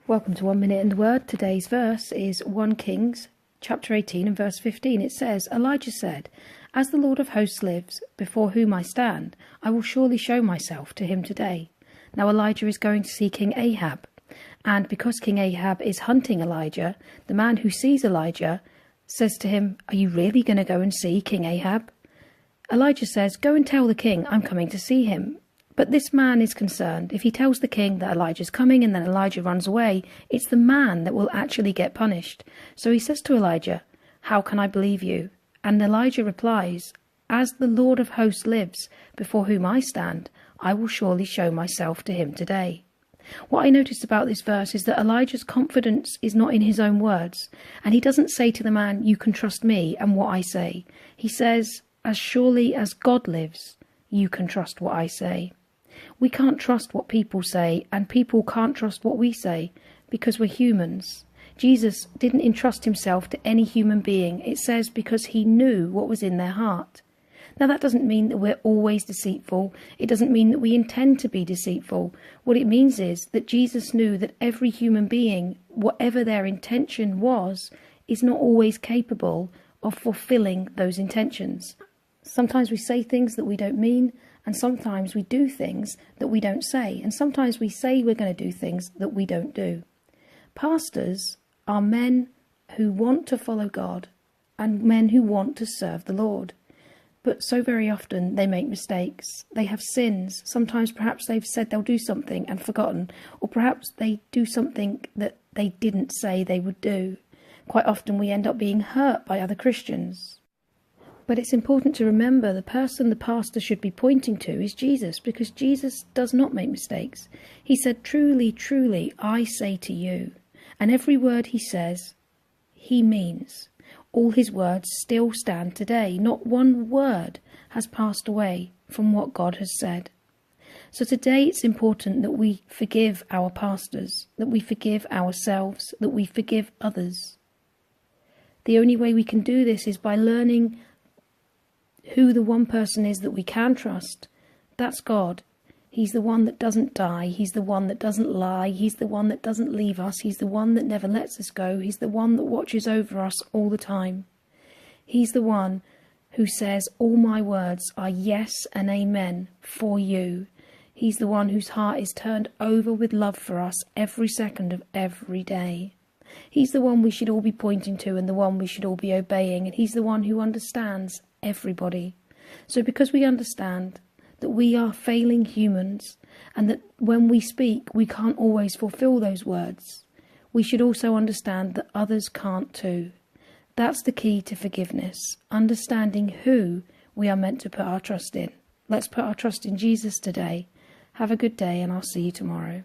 Welcome to 1 Minute in the Word. Today's verse is 1 Kings chapter 18 and verse 15. It says, Elijah said, "As the Lord of hosts lives, before whom I stand, I will surely show myself to him today." Now Elijah is going to see King Ahab. And because King Ahab is hunting Elijah, the man who sees Elijah says to him, "Are you really going to go and see King Ahab?" Elijah says, "Go and tell the king I'm coming to see him." But this man is concerned. If he tells the king that Elijah's coming and then Elijah runs away, it's the man that will actually get punished. So he says to Elijah, "How can I believe you?" And Elijah replies, "As the Lord of hosts lives, before whom I stand, I will surely show myself to him today." What I noticed about this verse is that Elijah's confidence is not in his own words, and he doesn't say to the man, "You can trust me and what I say." He says, "As surely as God lives, you can trust what I say." We can't trust what people say, and people can't trust what we say, because we're humans. Jesus didn't entrust himself to any human being. It says because he knew what was in their heart. Now that doesn't mean that we're always deceitful. It doesn't mean that we intend to be deceitful. What it means is that Jesus knew that every human being, whatever their intention was, is not always capable of fulfilling those intentions. Sometimes we say things that we don't mean, and sometimes we do things that we don't say, and sometimes we say we're going to do things that we don't do. Pastors are men who want to follow God and men who want to serve the Lord. But so very often they make mistakes. They have sins. Sometimes perhaps they've said they'll do something and forgotten, or perhaps they do something that they didn't say they would do. Quite often we end up being hurt by other Christians. But it's important to remember the person the pastor should be pointing to is Jesus, because Jesus does not make mistakes. He said, "Truly, truly, I say to you." And every word he says, he means. All his words still stand today. Not one word has passed away from what God has said. So today it's important that we forgive our pastors, that we forgive ourselves, that we forgive others. The only way we can do this is by learning who the one person is that we can trust. That's God. He's the one that doesn't die. He's the one that doesn't lie. He's the one that doesn't leave us. He's the one that never lets us go. He's the one that watches over us all the time. He's the one who says, "All my words are yes and amen for you." He's the one whose heart is turned over with love for us every second of every day. He's the one we should all be pointing to and the one we should all be obeying. And he's the one who understands everybody. So because we understand that we are failing humans and that when we speak we can't always fulfill those words, we should also understand that others can't too. That's the key to forgiveness, understanding who we are meant to put our trust in. Let's put our trust in Jesus today. Have a good day, and I'll see you tomorrow.